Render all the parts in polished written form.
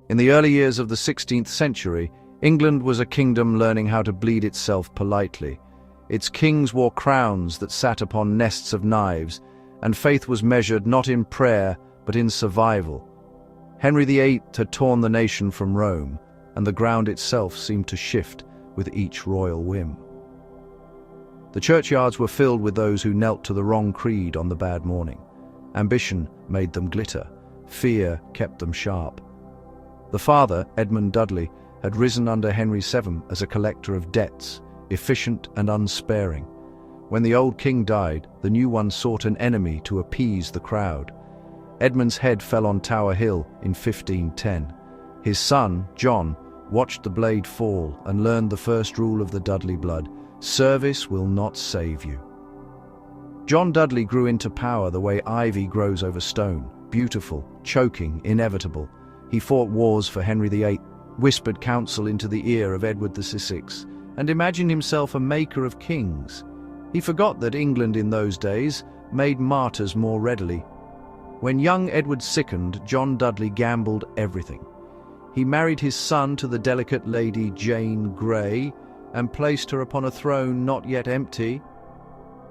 In the early years of the 16th century, England was a kingdom learning how to bleed itself politely. Its kings wore crowns that sat upon nests of knives, and faith was measured not in prayer but in survival. Henry VIII had torn the nation from Rome, and the ground itself seemed to shift with each royal whim. The churchyards were filled with those who knelt to the wrong creed on the bad morning. Ambition made them glitter. Fear kept them sharp. The father, Edmund Dudley, had risen under Henry VII as a collector of debts, efficient and unsparing. When the old king died, the new one sought an enemy to appease the crowd. Edmund's head fell on Tower Hill in 1510. His son, John, watched the blade fall and learned the first rule of the Dudley blood: service will not save you. John Dudley grew into power the way ivy grows over stone, beautiful, choking, inevitable. He fought wars for Henry VIII, whispered counsel into the ear of Edward VI, and imagined himself a maker of kings. He forgot that England in those days made martyrs more readily. When young Edward sickened, John Dudley gambled everything. He married his son to the delicate Lady Jane Grey and placed her upon a throne not yet empty.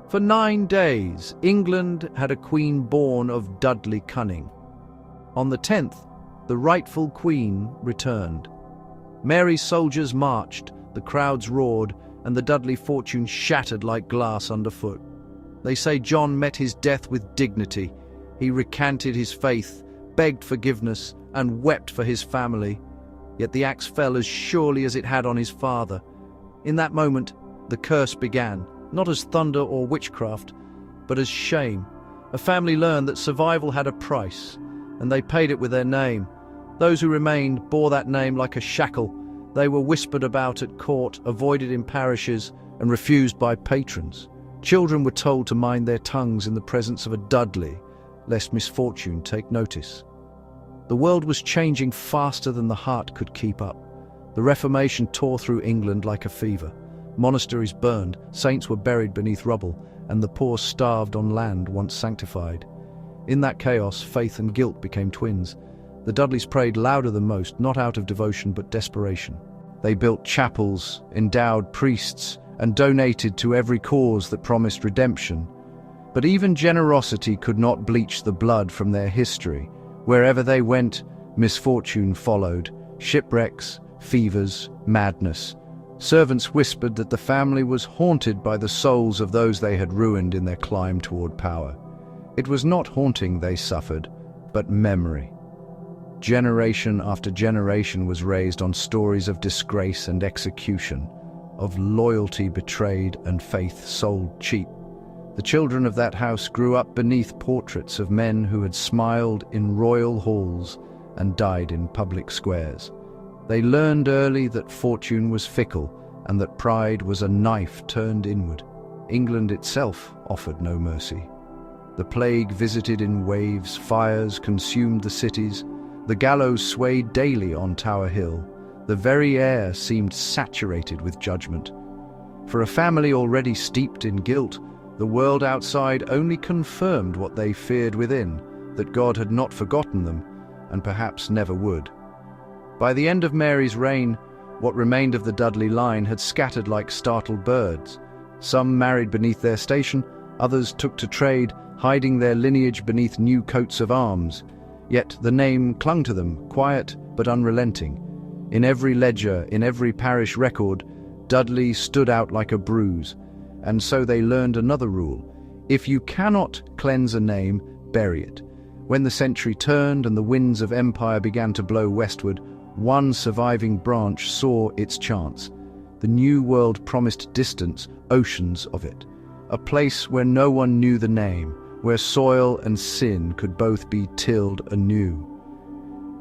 For 9 days, England had a queen born of Dudley cunning. On the 10th, the rightful queen returned. Mary's soldiers marched, the crowds roared, and the Dudley fortune shattered like glass underfoot. They say John met his death with dignity. He recanted his faith, begged forgiveness, and wept for his family. Yet the axe fell as surely as it had on his father. In that moment, the curse began, not as thunder or witchcraft, but as shame. A family learned that survival had a price, and they paid it with their name. Those who remained bore that name like a shackle. They were whispered about at court, avoided in parishes, and refused by patrons. Children were told to mind their tongues in the presence of a Dudley, lest misfortune take notice. The world was changing faster than the heart could keep up. The Reformation tore through England like a fever. Monasteries burned, saints were buried beneath rubble, and the poor starved on land once sanctified. In that chaos, faith and guilt became twins. The Dudleys prayed louder than most, not out of devotion but desperation. They built chapels, endowed priests, and donated to every cause that promised redemption. But even generosity could not bleach the blood from their history. Wherever they went, misfortune followed: shipwrecks, fevers, madness. Servants whispered that the family was haunted by the souls of those they had ruined in their climb toward power. It was not haunting they suffered, but memory. Generation after generation was raised on stories of disgrace and execution, of loyalty betrayed and faith sold cheap. The children of that house grew up beneath portraits of men who had smiled in royal halls and died in public squares. They learned early that fortune was fickle and that pride was a knife turned inward. England itself offered no mercy. The plague visited in waves, fires consumed the cities, the gallows swayed daily on Tower Hill. The very air seemed saturated with judgment. For a family already steeped in guilt, the world outside only confirmed what they feared within, that God had not forgotten them, and perhaps never would. By the end of Mary's reign, what remained of the Dudley line had scattered like startled birds. Some married beneath their station, others took to trade, hiding their lineage beneath new coats of arms. Yet the name clung to them, quiet but unrelenting. In every ledger, in every parish record, Dudley stood out like a bruise. And so they learned another rule: if you cannot cleanse a name, bury it. When the century turned and the winds of empire began to blow westward, one surviving branch saw its chance. The new world promised distance, oceans of it. A place where no one knew the name, where soil and sin could both be tilled anew.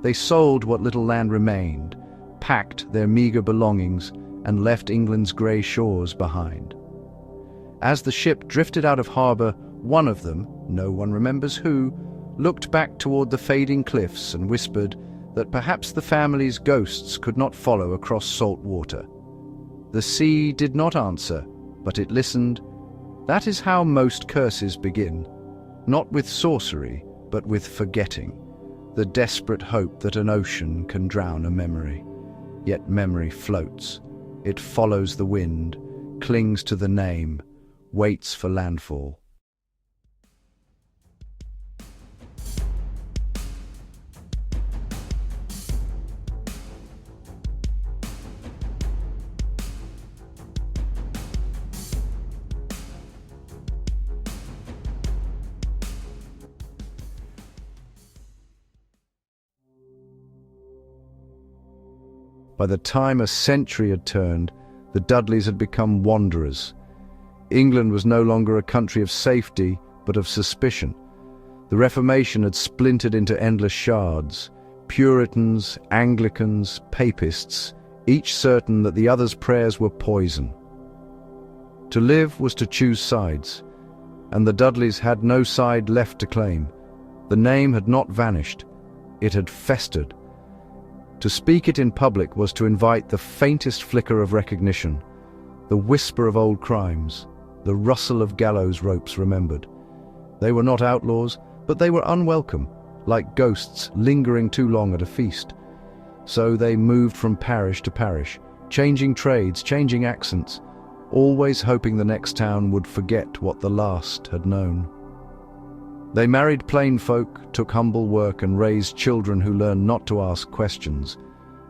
They sold what little land remained, packed their meager belongings, and left England's grey shores behind. As the ship drifted out of harbour, one of them, no one remembers who, looked back toward the fading cliffs and whispered that perhaps the family's ghosts could not follow across salt water. The sea did not answer, but it listened. That is how most curses begin, not with sorcery, but with forgetting. the desperate hope that an ocean can drown a memory. Yet memory floats. It follows the wind, clings to the name, waits for landfall. By the time a century had turned, the Dudleys had become wanderers. England was no longer a country of safety, but of suspicion. The Reformation had splintered into endless shards, Puritans, Anglicans, Papists, each certain that the other's prayers were poison. To live was to choose sides, and the Dudleys had no side left to claim. The name had not vanished, it had festered. To speak it in public was to invite the faintest flicker of recognition, the whisper of old crimes, the rustle of gallows ropes remembered. They were not outlaws, but they were unwelcome, like ghosts lingering too long at a feast. So they moved from parish to parish, changing trades, changing accents, always hoping the next town would forget what the last had known. They married plain folk, took humble work, and raised children who learned not to ask questions.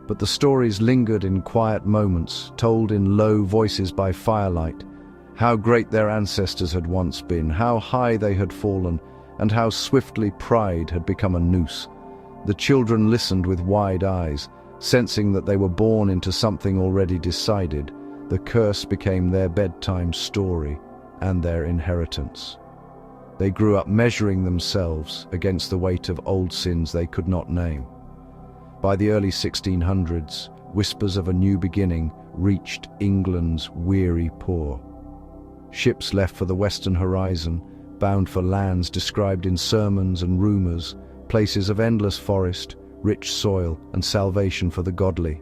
But the stories lingered in quiet moments, told in low voices by firelight. How great their ancestors had once been, how high they had fallen, and how swiftly pride had become a noose. The children listened with wide eyes, sensing that they were born into something already decided. The curse became their bedtime story and their inheritance. They grew up measuring themselves against the weight of old sins they could not name. By the early 1600s, whispers of a new beginning reached England's weary poor. Ships left for the western horizon, bound for lands described in sermons and rumors, places of endless forest, rich soil, and salvation for the godly.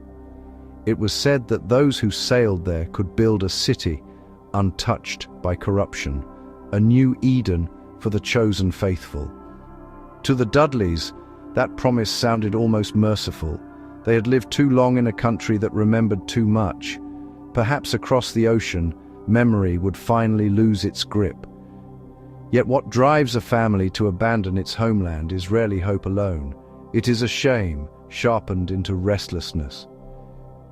It was said that those who sailed there could build a city untouched by corruption, a new Eden for the chosen faithful. To the Dudleys, that promise sounded almost merciful. They had lived too long in a country that remembered too much. Perhaps across the ocean, memory would finally lose its grip. Yet what drives a family to abandon its homeland is rarely hope alone. It is a shame, sharpened into restlessness.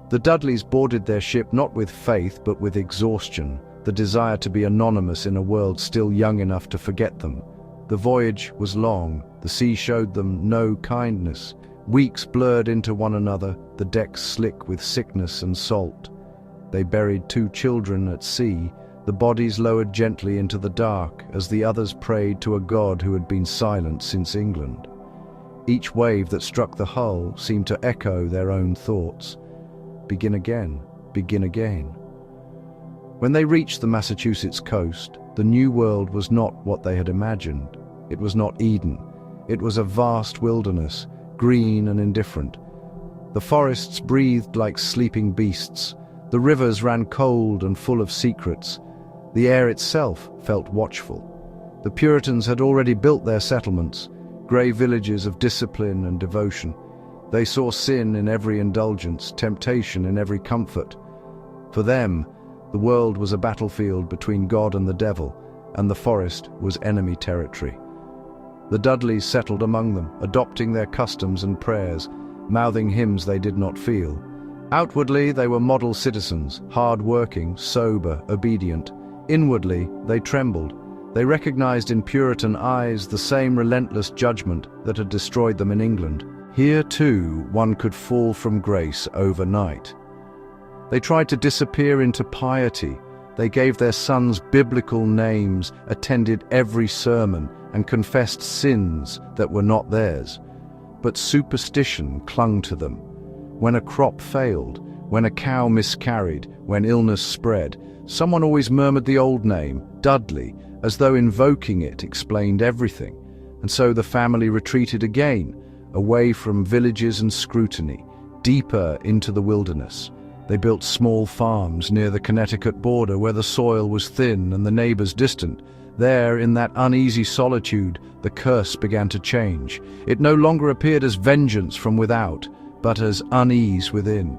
The Dudleys boarded their ship not with faith but with exhaustion, the desire to be anonymous in a world still young enough to forget them. The voyage was long, the sea showed them no kindness. Weeks blurred into one another, the decks slick with sickness and salt. They buried 2 children at sea, the bodies lowered gently into the dark as the others prayed to a god who had been silent since England. Each wave that struck the hull seemed to echo their own thoughts. Begin again, begin again. When they reached the Massachusetts coast, the new world was not what they had imagined. It was not Eden. It was a vast wilderness, green and indifferent. The forests breathed like sleeping beasts. The rivers ran cold and full of secrets. The air itself felt watchful. The Puritans had already built their settlements, grey villages of discipline and devotion. They saw sin in every indulgence, temptation in every comfort. For them, the world was a battlefield between God and the devil, and the forest was enemy territory. The Dudleys settled among them, adopting their customs and prayers, mouthing hymns they did not feel. Outwardly, they were model citizens, hard-working, sober, obedient. Inwardly, they trembled. They recognized in Puritan eyes the same relentless judgment that had destroyed them in England. Here, too, one could fall from grace overnight. They tried to disappear into piety. They gave their sons biblical names, attended every sermon, and confessed sins that were not theirs. But superstition clung to them. When a crop failed, when a cow miscarried, when illness spread, someone always murmured the old name, Dudley, as though invoking it explained everything. And so the family retreated again, away from villages and scrutiny, deeper into the wilderness. They built small farms near the Connecticut border where the soil was thin and the neighbors distant. There, in that uneasy solitude, the curse began to change. It no longer appeared as vengeance from without, but as unease within.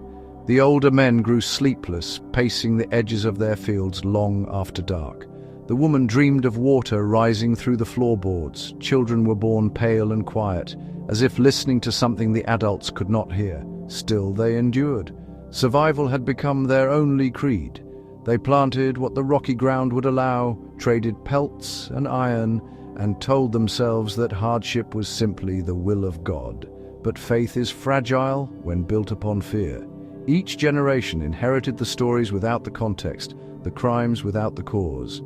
The older men grew sleepless, pacing the edges of their fields long after dark. The woman dreamed of water rising through the floorboards. Children were born pale and quiet, as if listening to something the adults could not hear. Still they endured. Survival had become their only creed. They planted what the rocky ground would allow, traded pelts and iron, and told themselves that hardship was simply the will of God. But faith is fragile when built upon fear. Each generation inherited the stories without the context, the crimes without the cause.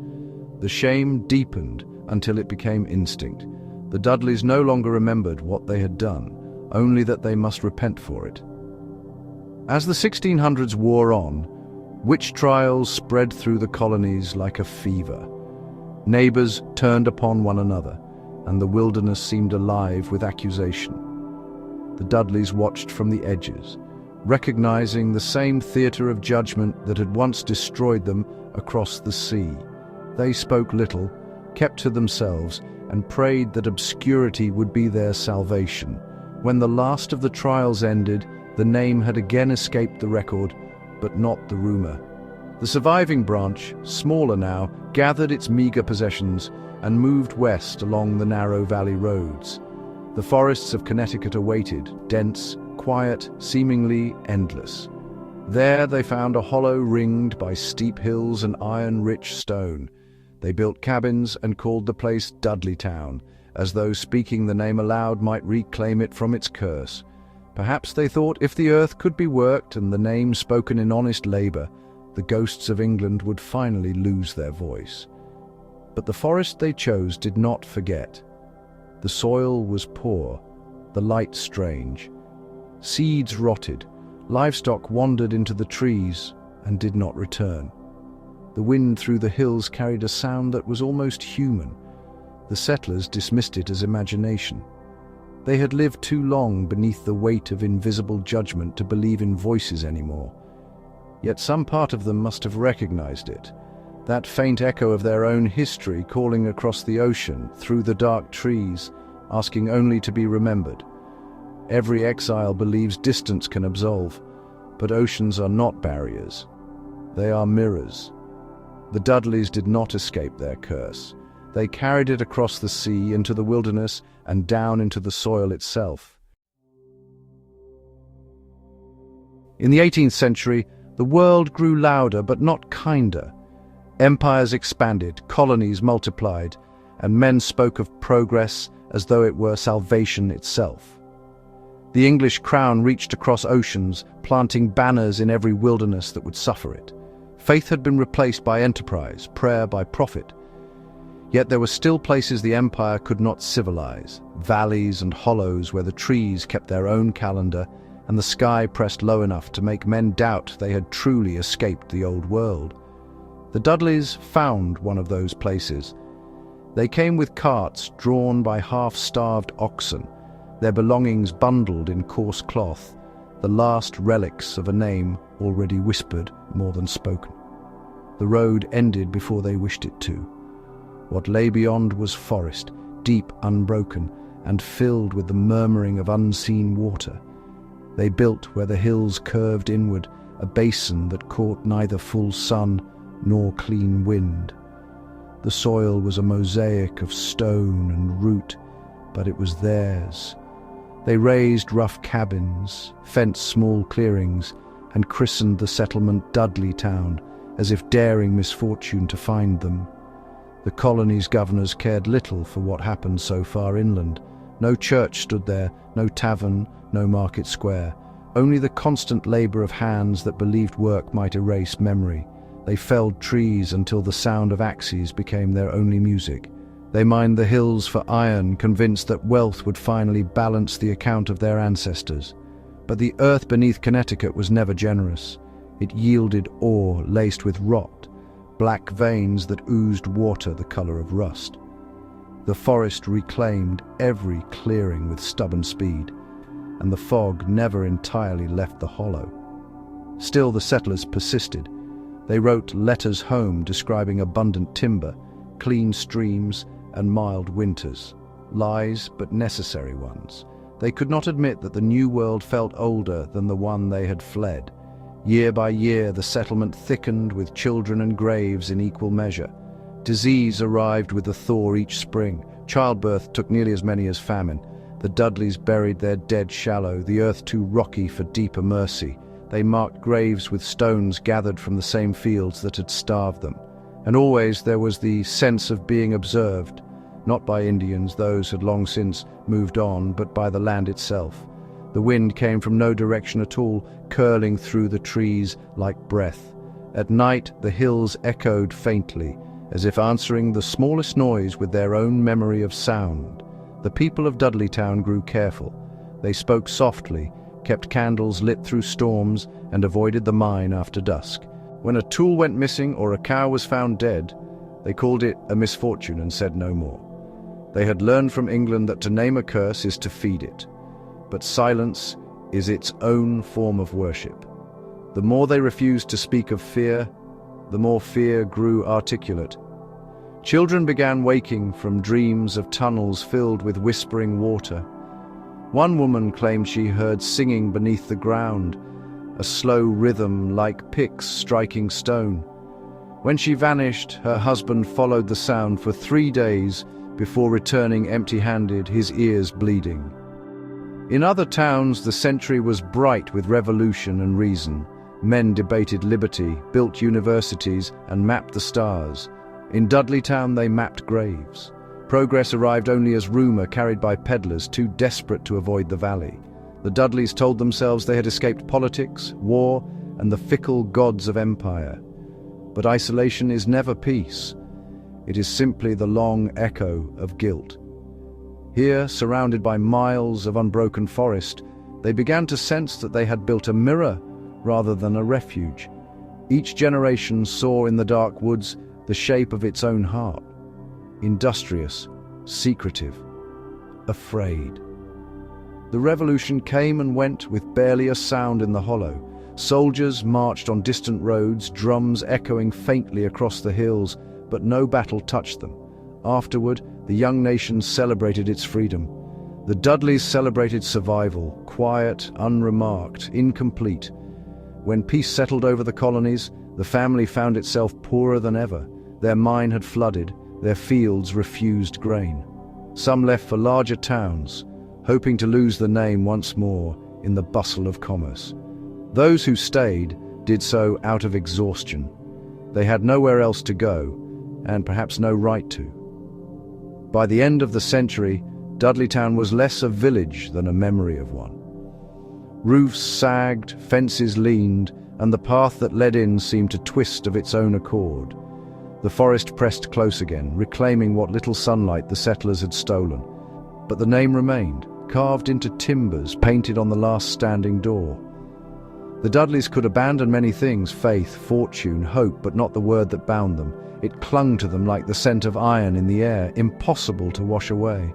The shame deepened until it became instinct. The Dudleys no longer remembered what they had done, only that they must repent for it. As the 1600s wore on, witch trials spread through the colonies like a fever. Neighbors turned upon one another, and the wilderness seemed alive with accusation. The Dudleys watched from the edges, recognizing the same theater of judgment that had once destroyed them across the sea. They spoke little, kept to themselves, and prayed that obscurity would be their salvation. When the last of the trials ended, the name had again escaped the record, but not the rumor. The surviving branch, smaller now, gathered its meager possessions and moved west along the narrow valley roads. The forests of Connecticut awaited, dense, quiet, seemingly endless. There they found a hollow ringed by steep hills and iron-rich stone. They built cabins and called the place Dudley Town, as though speaking the name aloud might reclaim it from its curse. Perhaps they thought if the earth could be worked and the name spoken in honest labor, the ghosts of England would finally lose their voice. But the forest they chose did not forget. The soil was poor, the light strange. Seeds rotted, livestock wandered into the trees and did not return. The wind through the hills carried a sound that was almost human. The settlers dismissed it as imagination. They had lived too long beneath the weight of invisible judgment to believe in voices anymore. Yet some part of them must have recognized it, that faint echo of their own history calling across the ocean, through the dark trees, asking only to be remembered. Every exile believes distance can absolve, but oceans are not barriers. They are mirrors. The Dudleys did not escape their curse. They carried it across the sea, into the wilderness, and down into the soil itself. In the 18th century, the world grew louder but not kinder. Empires expanded, colonies multiplied, and men spoke of progress as though it were salvation itself. The English crown reached across oceans, planting banners in every wilderness that would suffer it. Faith had been replaced by enterprise, prayer by profit. Yet there were still places the empire could not civilize, valleys and hollows where the trees kept their own calendar and the sky pressed low enough to make men doubt they had truly escaped the old world. The Dudleys found one of those places. They came with carts drawn by half-starved oxen, their belongings bundled in coarse cloth, the last relics of a name already whispered more than spoken. The road ended before they wished it to. What lay beyond was forest, deep, unbroken, and filled with the murmuring of unseen water. They built where the hills curved inward, a basin that caught neither full sun nor clean wind. The soil was a mosaic of stone and root, but it was theirs. They raised rough cabins, fenced small clearings, and christened the settlement Dudley Town, as if daring misfortune to find them. The colony's governors cared little for what happened so far inland. No church stood there, no tavern, no market square. Only the constant labor of hands that believed work might erase memory. They felled trees until the sound of axes became their only music. They mined the hills for iron, convinced that wealth would finally balance the account of their ancestors. But the earth beneath Connecticut was never generous. It yielded ore laced with rot, black veins that oozed water the color of rust. The forest reclaimed every clearing with stubborn speed, and the fog never entirely left the hollow. Still, the settlers persisted. They wrote letters home describing abundant timber, clean streams, and mild winters. Lies, but necessary ones. They could not admit that the new world felt older than the one they had fled. Year by year, the settlement thickened with children and graves in equal measure. Disease arrived with a thaw each spring. Childbirth took nearly as many as famine. The Dudleys buried their dead shallow, the earth too rocky for deeper mercy. They marked graves with stones gathered from the same fields that had starved them. And always there was the sense of being observed, not by Indians, those had long since moved on, but by the land itself. The wind came from no direction at all, curling through the trees like breath. At night the hills echoed faintly, as if answering the smallest noise with their own memory of sound. The people of Dudleytown grew careful. They spoke softly, kept candles lit through storms, and avoided the mine after dusk. When a tool went missing or a cow was found dead, they called it a misfortune and said no more. They had learned from England that to name a curse is to feed it, but silence is its own form of worship. The more they refused to speak of fear, the more fear grew articulate. Children began waking from dreams of tunnels filled with whispering water. One woman claimed she heard singing beneath the ground, a slow rhythm like picks striking stone. When she vanished, her husband followed the sound for 3 days before returning empty-handed, his ears bleeding. In other towns, the century was bright with revolution and reason. Men debated liberty, built universities, and mapped the stars. In Dudleytown, they mapped graves. Progress arrived only as rumor carried by peddlers too desperate to avoid the valley. The Dudleys told themselves they had escaped politics, war, and the fickle gods of empire. But isolation is never peace. It is simply the long echo of guilt. Here, surrounded by miles of unbroken forest, they began to sense that they had built a mirror rather than a refuge. Each generation saw in the dark woods the shape of its own heart. Industrious, secretive, afraid. The revolution came and went with barely a sound in the hollow. Soldiers marched on distant roads, drums echoing faintly across the hills, but no battle touched them. Afterward, the young nation celebrated its freedom. The Dudleys celebrated survival, quiet, unremarked, incomplete. When peace settled over the colonies, the family found itself poorer than ever. Their mine had flooded, their fields refused grain. Some left for larger towns, hoping to lose the name once more in the bustle of commerce. Those who stayed did so out of exhaustion. They had nowhere else to go, and perhaps no right to. By the end of the century, Dudleytown was less a village than a memory of one. Roofs sagged, fences leaned, and the path that led in seemed to twist of its own accord. The forest pressed close again, reclaiming what little sunlight the settlers had stolen. But the name remained, carved into timbers, painted on the last standing door. The Dudleys could abandon many things, faith, fortune, hope, but not the word that bound them. It clung to them like the scent of iron in the air, impossible to wash away.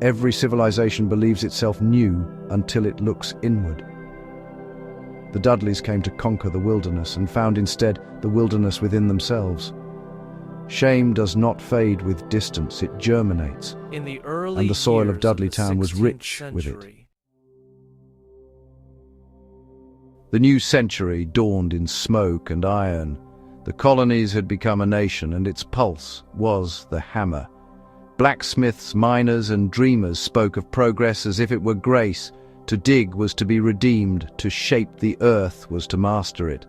Every civilization believes itself new until it looks inward. The Dudleys came to conquer the wilderness and found instead the wilderness within themselves. Shame does not fade with distance, it germinates, In the early and the soil of years the Dudleytown was 16th rich with it. century. The new century dawned in smoke and iron. The colonies had become a nation, and its pulse was the hammer. Blacksmiths, miners, and dreamers spoke of progress as if it were grace. To dig was to be redeemed, to shape the earth was to master it.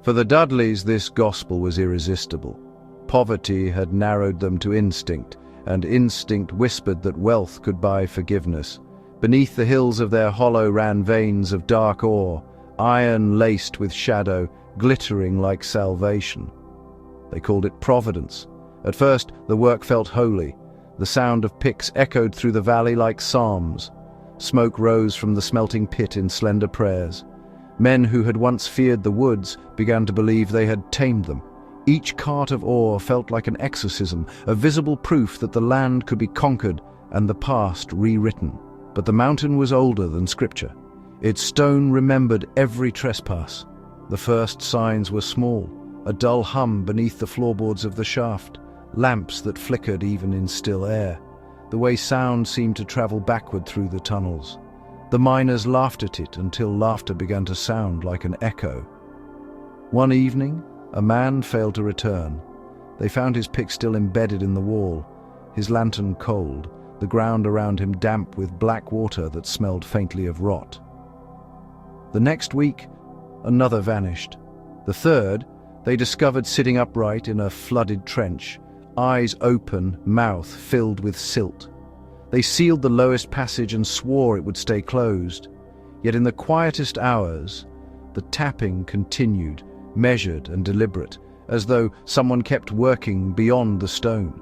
For the Dudleys, this gospel was irresistible. Poverty had narrowed them to instinct, and instinct whispered that wealth could buy forgiveness. Beneath the hills of their hollow ran veins of dark ore, iron laced with shadow, glittering like salvation. They called it providence. At first, the work felt holy. The sound of picks echoed through the valley like psalms. Smoke rose from the smelting pit in slender prayers. Men who had once feared the woods began to believe they had tamed them. Each cart of ore felt like an exorcism, a visible proof that the land could be conquered and the past rewritten. But the mountain was older than scripture. Its stone remembered every trespass. The first signs were small, a dull hum beneath the floorboards of the shaft, lamps that flickered even in still air, the way sound seemed to travel backward through the tunnels. The miners laughed at it until laughter began to sound like an echo. One evening, a man failed to return. They found his pick still embedded in the wall, his lantern cold, the ground around him damp with black water that smelled faintly of rot. The next week, another vanished. The third, they discovered sitting upright in a flooded trench, eyes open, mouth filled with silt. They sealed the lowest passage and swore it would stay closed. Yet in the quietest hours, the tapping continued, measured and deliberate, as though someone kept working beyond the stone.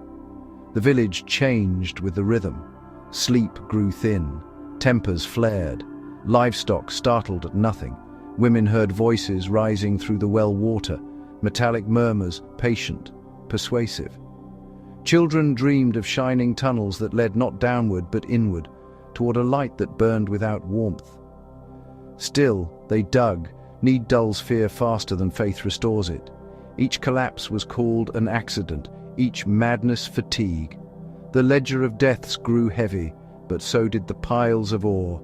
The village changed with the rhythm. Sleep grew thin, tempers flared, livestock startled at nothing. Women heard voices rising through the well water, metallic murmurs, patient, persuasive. Children dreamed of shining tunnels that led not downward but inward, toward a light that burned without warmth. Still, they dug, need dulls fear faster than faith restores it. Each collapse was called an accident, each madness fatigue. The ledger of deaths grew heavy, but so did the piles of ore.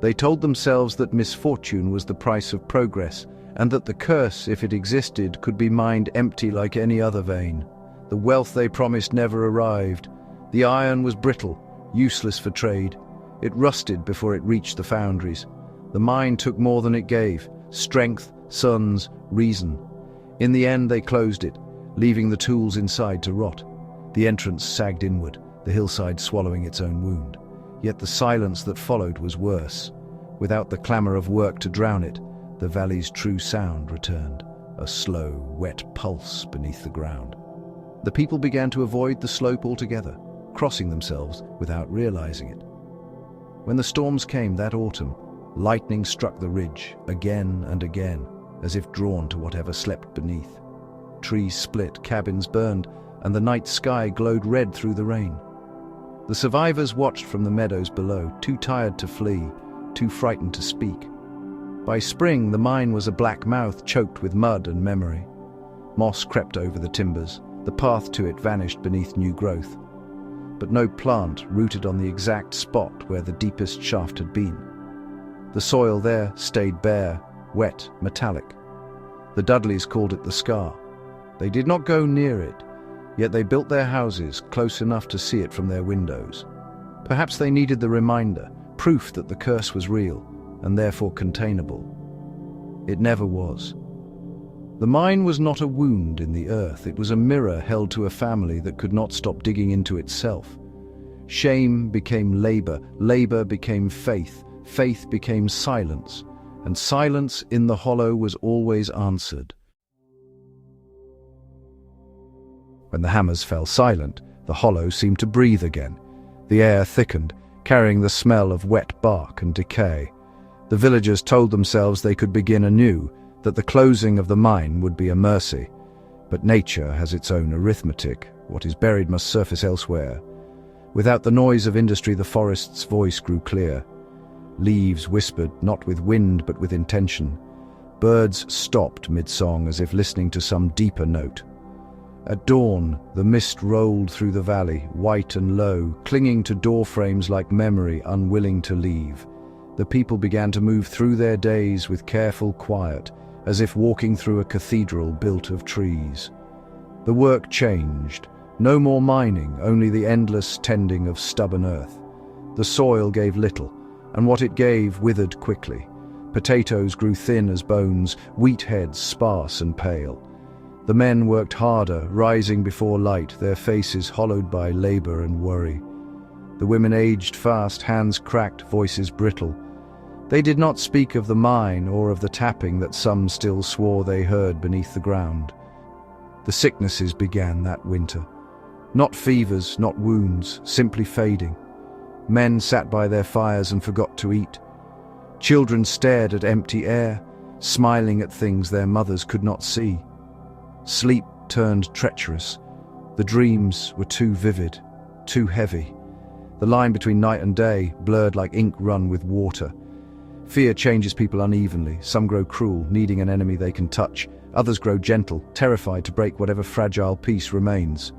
They told themselves that misfortune was the price of progress, and that the curse, if it existed, could be mined empty like any other vein. The wealth they promised never arrived. The iron was brittle, useless for trade. It rusted before it reached the foundries. The mine took more than it gave: strength, sons, reason. In the end they closed it, leaving the tools inside to rot. The entrance sagged inward, the hillside swallowing its own wound. Yet the silence that followed was worse. Without the clamor of work to drown it, the valley's true sound returned, a slow, wet pulse beneath the ground. The people began to avoid the slope altogether, crossing themselves without realizing it. When the storms came that autumn, lightning struck the ridge again and again, as if drawn to whatever slept beneath. Trees split, cabins burned, and the night sky glowed red through the rain. The survivors watched from the meadows below, too tired to flee, too frightened to speak. By spring, the mine was a black mouth choked with mud and memory. Moss crept over the timbers. The path to it vanished beneath new growth. But no plant rooted on the exact spot where the deepest shaft had been. The soil there stayed bare, wet, metallic. The Dudleys called it the scar. They did not go near it, yet they built their houses close enough to see it from their windows. Perhaps they needed the reminder, proof that the curse was real, and therefore containable. It never was. The mine was not a wound in the earth, it was a mirror held to a family that could not stop digging into itself. Shame became labor, labor became faith, faith became silence, and silence in the hollow was always answered. When the hammers fell silent, the hollow seemed to breathe again. The air thickened, carrying the smell of wet bark and decay. The villagers told themselves they could begin anew, that the closing of the mine would be a mercy. But nature has its own arithmetic. What is buried must surface elsewhere. Without the noise of industry, the forest's voice grew clear. Leaves whispered, not with wind but with intention. Birds stopped mid-song as if listening to some deeper note. At dawn, the mist rolled through the valley, white and low, clinging to doorframes like memory, unwilling to leave. The people began to move through their days with careful quiet, as if walking through a cathedral built of trees. The work changed. No more mining, only the endless tending of stubborn earth. The soil gave little, and what it gave withered quickly. Potatoes grew thin as bones, wheat heads sparse and pale. The men worked harder, rising before light, their faces hollowed by labor and worry. The women aged fast, hands cracked, voices brittle. They did not speak of the mine or of the tapping that some still swore they heard beneath the ground. The sicknesses began that winter. Not fevers, not wounds, simply fading. Men sat by their fires and forgot to eat. Children stared at empty air, smiling at things their mothers could not see. Sleep turned treacherous. The dreams were too vivid, too heavy. The line between night and day blurred like ink run with water. Fear changes people unevenly. Some grow cruel, needing an enemy they can touch. Others grow gentle, terrified to break whatever fragile peace remains.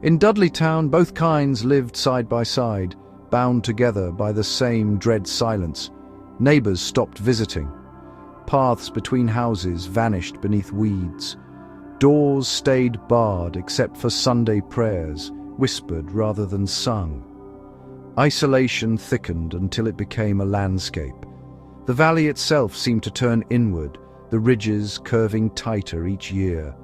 In Dudley town, both kinds lived side by side, bound together by the same dread silence. Neighbors stopped visiting. Paths between houses vanished beneath weeds. Doors stayed barred except for Sunday prayers, whispered rather than sung. Isolation thickened until it became a landscape. The valley itself seemed to turn inward, the ridges curving tighter each year.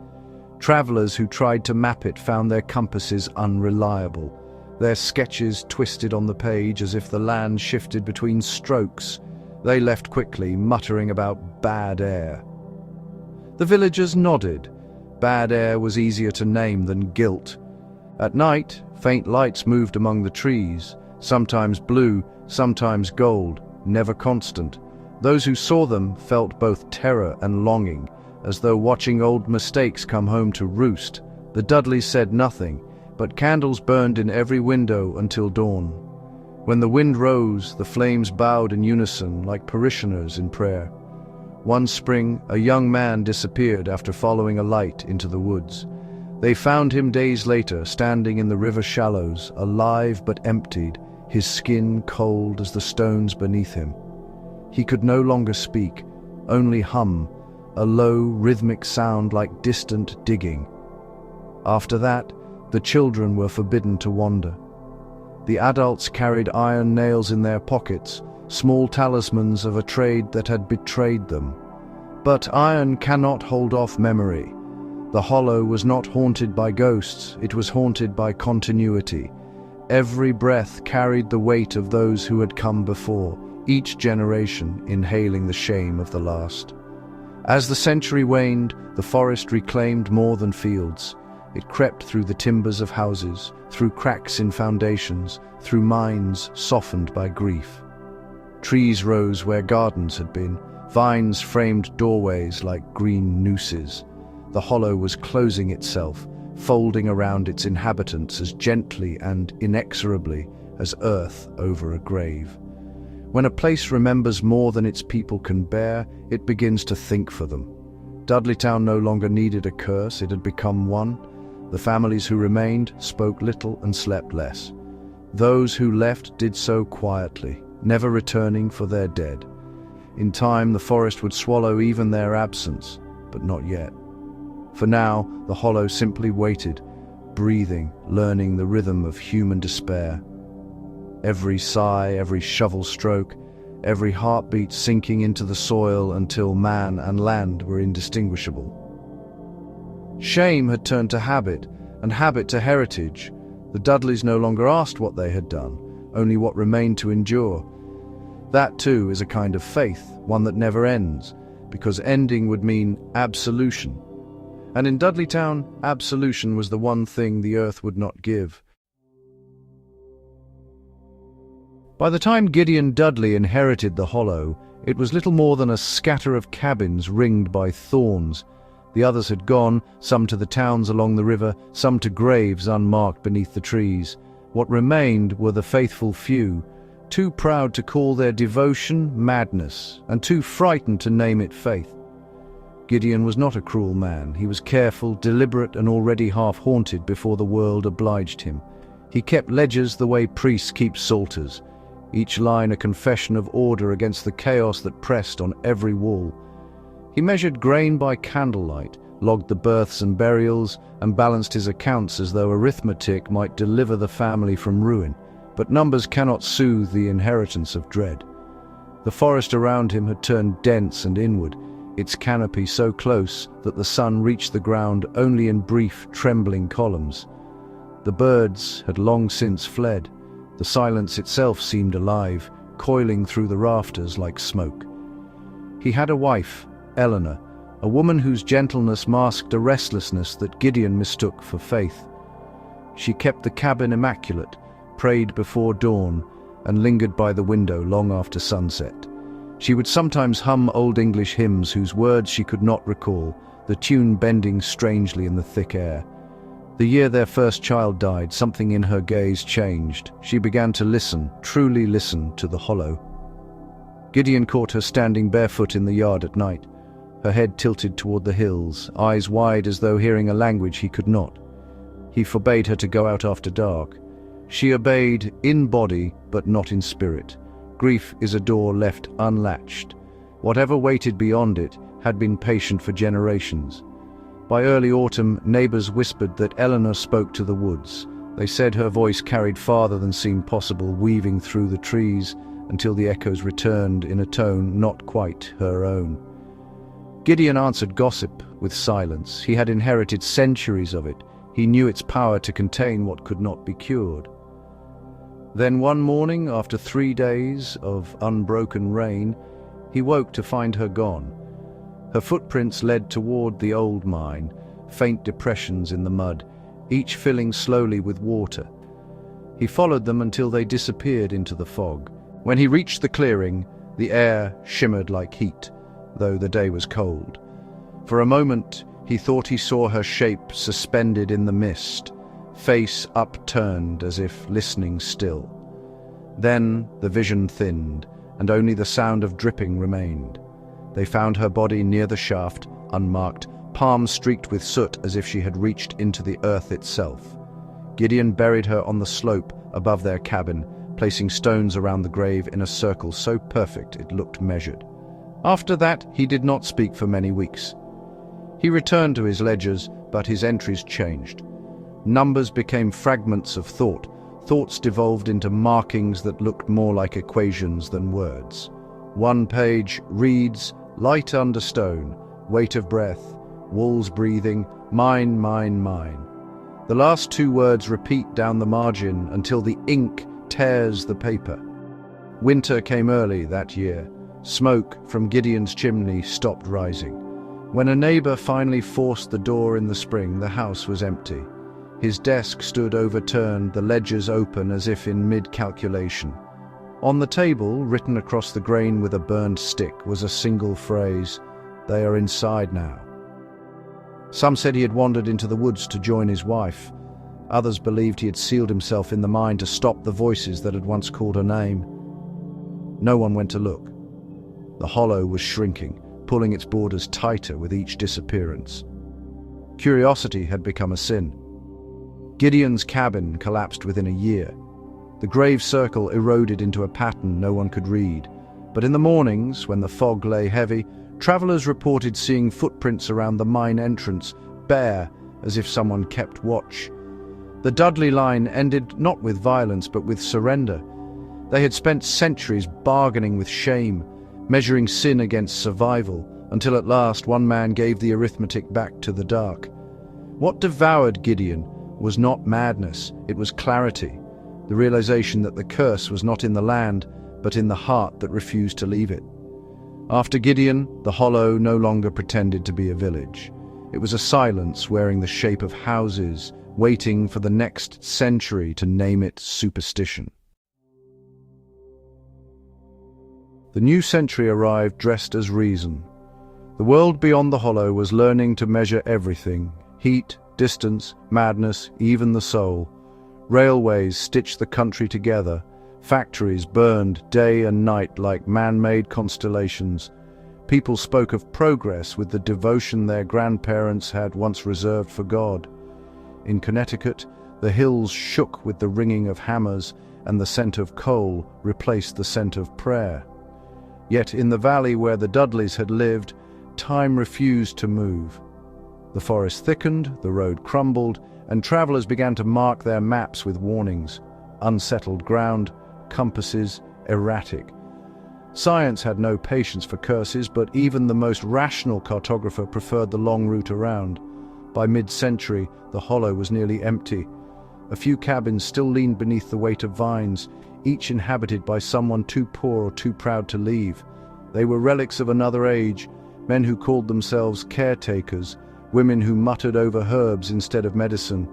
Travelers who tried to map it found their compasses unreliable, their sketches twisted on the page as if the land shifted between strokes. They left quickly, muttering about bad air. The villagers nodded. Bad air was easier to name than guilt. At night, faint lights moved among the trees, sometimes blue, sometimes gold, never constant. Those who saw them felt both terror and longing, as though watching old mistakes come home to roost. The Dudleys said nothing, but candles burned in every window until dawn. When the wind rose, the flames bowed in unison like parishioners in prayer. One spring, a young man disappeared after following a light into the woods. They found him days later, standing in the river shallows, alive but emptied, his skin cold as the stones beneath him. He could no longer speak, only hum, a low, rhythmic sound like distant digging. After that, the children were forbidden to wander. The adults carried iron nails in their pockets, small talismans of a trade that had betrayed them. But iron cannot hold off memory. The hollow was not haunted by ghosts, it was haunted by continuity. Every breath carried the weight of those who had come before, each generation inhaling the shame of the last. As the century waned, the forest reclaimed more than fields. It crept through the timbers of houses, through cracks in foundations, through minds softened by grief. Trees rose where gardens had been, vines framed doorways like green nooses. The hollow was closing itself, folding around its inhabitants as gently and inexorably as earth over a grave. When a place remembers more than its people can bear, it begins to think for them. Dudleytown no longer needed a curse, it had become one. The families who remained spoke little and slept less. Those who left did so quietly, never returning for their dead. In time, the forest would swallow even their absence, but not yet. For now, the hollow simply waited, breathing, learning the rhythm of human despair. Every sigh, every shovel stroke, every heartbeat sinking into the soil until man and land were indistinguishable. Shame had turned to habit, and habit to heritage. The Dudleys no longer asked what they had done, only what remained to endure. That too is a kind of faith, one that never ends, because ending would mean absolution. And in Dudleytown, absolution was the one thing the earth would not give. By the time Gideon Dudley inherited the hollow, it was little more than a scatter of cabins ringed by thorns. The others had gone, some to the towns along the river, some to graves unmarked beneath the trees. What remained were the faithful few, too proud to call their devotion madness, and too frightened to name it faith. Gideon was not a cruel man. He was careful, deliberate, and already half-haunted before the world obliged him. He kept ledgers the way priests keep psalters, each line a confession of order against the chaos that pressed on every wall. He measured grain by candlelight, logged the births and burials, and balanced his accounts as though arithmetic might deliver the family from ruin. But numbers cannot soothe the inheritance of dread. The forest around him had turned dense and inward, its canopy so close that the sun reached the ground only in brief, trembling columns. The birds had long since fled. The silence itself seemed alive, coiling through the rafters like smoke. He had a wife, Eleanor, a woman whose gentleness masked a restlessness that Gideon mistook for faith. She kept the cabin immaculate, prayed before dawn, and lingered by the window long after sunset. She would sometimes hum Old English hymns whose words she could not recall, the tune bending strangely in the thick air. The year their first child died, something in her gaze changed. She began to listen, truly listen, to the hollow. Gideon caught her standing barefoot in the yard at night, her head tilted toward the hills, eyes wide as though hearing a language he could not. He forbade her to go out after dark. She obeyed in body, but not in spirit. Grief is a door left unlatched. Whatever waited beyond it had been patient for generations. By early autumn, neighbors whispered that Eleanor spoke to the woods. They said her voice carried farther than seemed possible, weaving through the trees until the echoes returned in a tone not quite her own. Gideon answered gossip with silence. He had inherited centuries of it. He knew its power to contain what could not be cured. Then one morning, after 3 days of unbroken rain, he woke to find her gone. Her footprints led toward the old mine, faint depressions in the mud, each filling slowly with water. He followed them until they disappeared into the fog. When he reached the clearing, the air shimmered like heat, though the day was cold. For a moment, he thought he saw her shape suspended in the mist, face upturned as if listening still. Then the vision thinned, and only the sound of dripping remained. They found her body near the shaft, unmarked, palms streaked with soot as if she had reached into the earth itself. Gideon buried her on the slope above their cabin, placing stones around the grave in a circle so perfect it looked measured. After that, he did not speak for many weeks. He returned to his ledgers, but his entries changed. Numbers became fragments of thought. Thoughts devolved into markings that looked more like equations than words. One page reads, light under stone, weight of breath, walls breathing, mine, mine, mine. The last 2 words repeat down the margin until the ink tears the paper. Winter came early that year. Smoke from Gideon's chimney stopped rising. When a neighbor finally forced the door in the spring, the house was empty. His desk stood overturned, the ledgers open as if in mid-calculation. On the table, written across the grain with a burned stick, was a single phrase, "They are inside now." Some said he had wandered into the woods to join his wife. Others believed he had sealed himself in the mine to stop the voices that had once called her name. No one went to look. The hollow was shrinking, pulling its borders tighter with each disappearance. Curiosity had become a sin. Gideon's cabin collapsed within a year. The grave circle eroded into a pattern no one could read. But in the mornings, when the fog lay heavy, travelers reported seeing footprints around the mine entrance, bare as if someone kept watch. The Dudley line ended not with violence but with surrender. They had spent centuries bargaining with shame, measuring sin against survival, until at last one man gave the arithmetic back to the dark. What devoured Gideon was not madness, it was clarity, the realization that the curse was not in the land, but in the heart that refused to leave it. After Gideon, the hollow no longer pretended to be a village. It was a silence wearing the shape of houses, waiting for the next century to name it superstition. The new century arrived dressed as reason. The world beyond the hollow was learning to measure everything: heat, distance, madness, even the soul. Railways stitched the country together. Factories burned day and night like man-made constellations. People spoke of progress with the devotion their grandparents had once reserved for God. In Connecticut, the hills shook with the ringing of hammers, and the scent of coal replaced the scent of prayer. Yet in the valley where the Dudleys had lived, time refused to move. The forest thickened, the road crumbled, and travelers began to mark their maps with warnings: unsettled ground, compasses, erratic. Science had no patience for curses, but even the most rational cartographer preferred the long route around. By mid-century, the hollow was nearly empty. A few cabins still leaned beneath the weight of vines, each inhabited by someone too poor or too proud to leave. They were relics of another age, men who called themselves caretakers, women who muttered over herbs instead of medicine.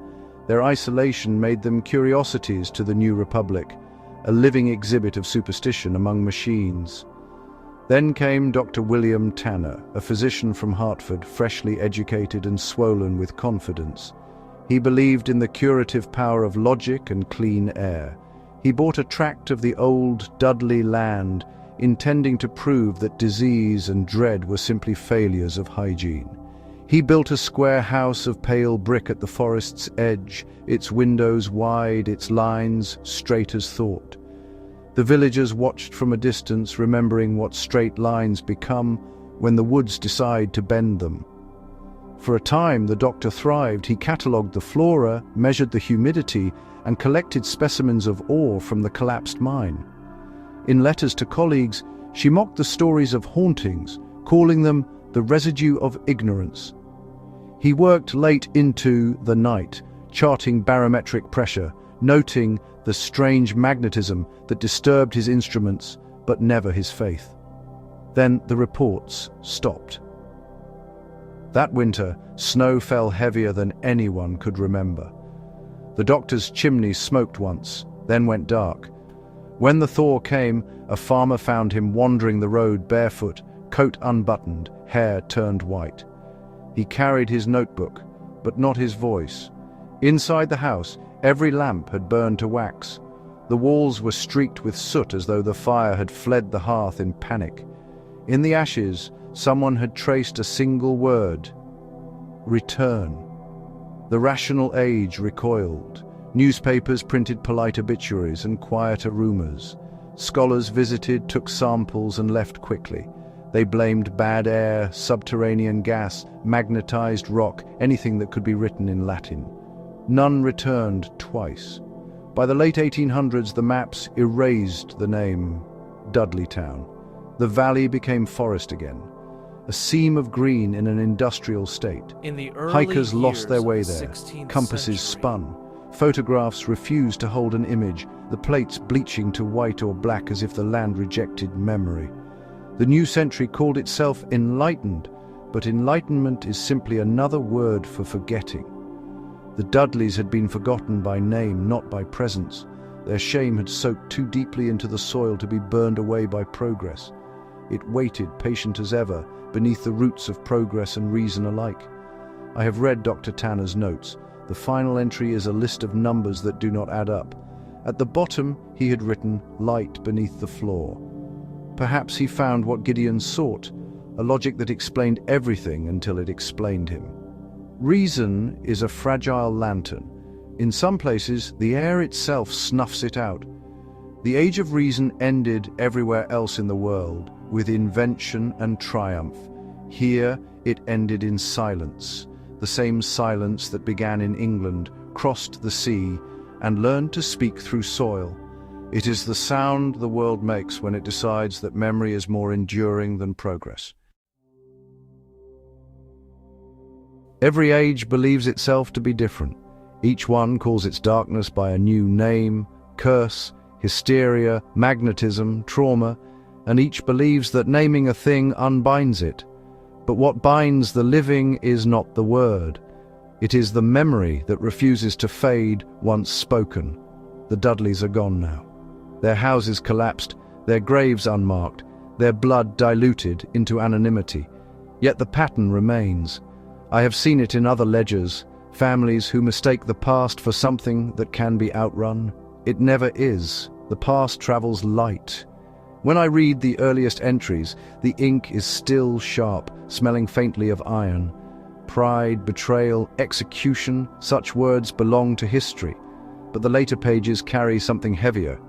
Their isolation made them curiosities to the new republic, a living exhibit of superstition among machines. Then came Dr. William Tanner, a physician from Hartford, freshly educated and swollen with confidence. He believed in the curative power of logic and clean air. He bought a tract of the old Dudley land, intending to prove that disease and dread were simply failures of hygiene. He built a square house of pale brick at the forest's edge, its windows wide, its lines straight as thought. The villagers watched from a distance, remembering what straight lines become when the woods decide to bend them. For a time, the doctor thrived. He catalogued the flora, measured the humidity, and collected specimens of ore from the collapsed mine. In letters to colleagues, she mocked the stories of hauntings, calling them the residue of ignorance. He worked late into the night, charting barometric pressure, noting the strange magnetism that disturbed his instruments but never his faith. Then the reports stopped. That winter, snow fell heavier than anyone could remember. The doctor's chimney smoked once, then went dark. When the thaw came, a farmer found him wandering the road barefoot, coat unbuttoned, hair turned white. He carried his notebook, but not his voice. Inside the house, every lamp had burned to wax. The walls were streaked with soot as though the fire had fled the hearth in panic. In the ashes, someone had traced a single word: return. The rational age recoiled. Newspapers printed polite obituaries and quieter rumors. Scholars visited, took samples, and left quickly. They blamed bad air, subterranean gas, magnetized rock, anything that could be written in Latin. None returned twice. By the late 1800s, the maps erased the name Dudley Town. The valley became forest again, a seam of green in an industrial state. Hikers lost their way there. Compasses spun. Photographs refused to hold an image, the plates bleaching to white or black as if the land rejected memory. The new century called itself enlightened, but enlightenment is simply another word for forgetting. The Dudleys had been forgotten by name, not by presence. Their shame had soaked too deeply into the soil to be burned away by progress. It waited, patient as ever, beneath the roots of progress and reason alike. I have read Dr. Tanner's notes. The final entry is a list of numbers that do not add up. At the bottom, he had written, "light beneath the floor." Perhaps he found what Gideon sought, a logic that explained everything until it explained him. Reason is a fragile lantern. In some places, the air itself snuffs it out. The age of reason ended everywhere else in the world, with invention and triumph. Here, it ended in silence, the same silence that began in England, crossed the sea, and learned to speak through soil. It is the sound the world makes when it decides that memory is more enduring than progress. Every age believes itself to be different. Each one calls its darkness by a new name: curse, hysteria, magnetism, trauma, and each believes that naming a thing unbinds it. But what binds the living is not the word. It is the memory that refuses to fade once spoken. The Dudleys are gone now. Their houses collapsed, their graves unmarked, their blood diluted into anonymity. Yet the pattern remains. I have seen it in other ledgers, families who mistake the past for something that can be outrun. It never is. The past travels light. When I read the earliest entries, the ink is still sharp, smelling faintly of iron. Pride, betrayal, execution, such words belong to history. But the later pages carry something heavier.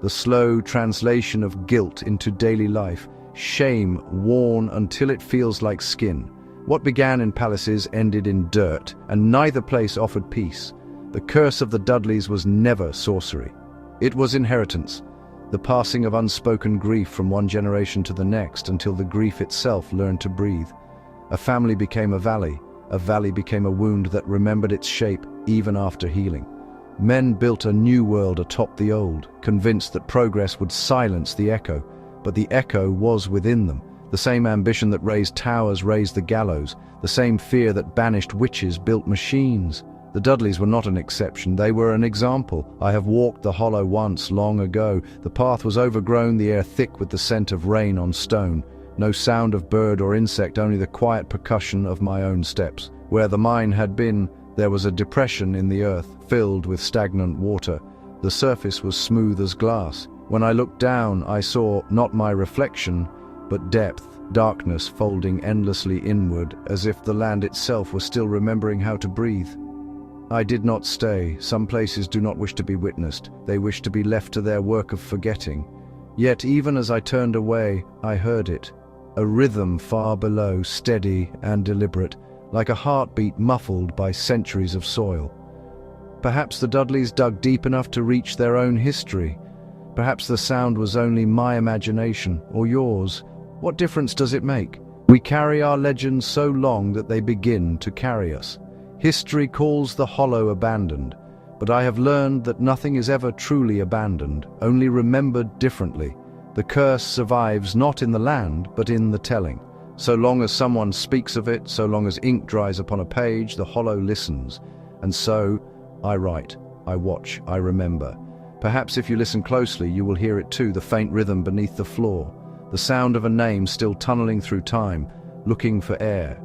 The slow translation of guilt into daily life, shame worn until it feels like skin. What began in palaces ended in dirt, and neither place offered peace. The curse of the Dudleys was never sorcery. It was inheritance, the passing of unspoken grief from one generation to the next until the grief itself learned to breathe. A family became a valley became a wound that remembered its shape even after healing. Men built a new world atop the old, convinced that progress would silence the echo, but the echo was within them. The same ambition that raised towers raised the gallows, the same fear that banished witches built machines. The Dudleys were not an exception, they were an example. I have walked the hollow once, long ago. The path was overgrown, the air thick with the scent of rain on stone. No sound of bird or insect, only the quiet percussion of my own steps. Where the mine had been, there was a depression in the earth, filled with stagnant water. The surface was smooth as glass. When I looked down, I saw not my reflection, but depth, darkness folding endlessly inward, as if the land itself were still remembering how to breathe. I did not stay. Some places do not wish to be witnessed. They wish to be left to their work of forgetting. Yet even as I turned away, I heard it. A rhythm far below, steady and deliberate, like a heartbeat muffled by centuries of soil. Perhaps the Dudleys dug deep enough to reach their own history. Perhaps the sound was only my imagination, or yours. What difference does it make? We carry our legends so long that they begin to carry us. History calls the hollow abandoned, but I have learned that nothing is ever truly abandoned, only remembered differently. The curse survives not in the land, but in the telling. So long as someone speaks of it, so long as ink dries upon a page, the hollow listens. And so, I write, I watch, I remember. Perhaps if you listen closely, you will hear it too, the faint rhythm beneath the floor, the sound of a name still tunneling through time, looking for air.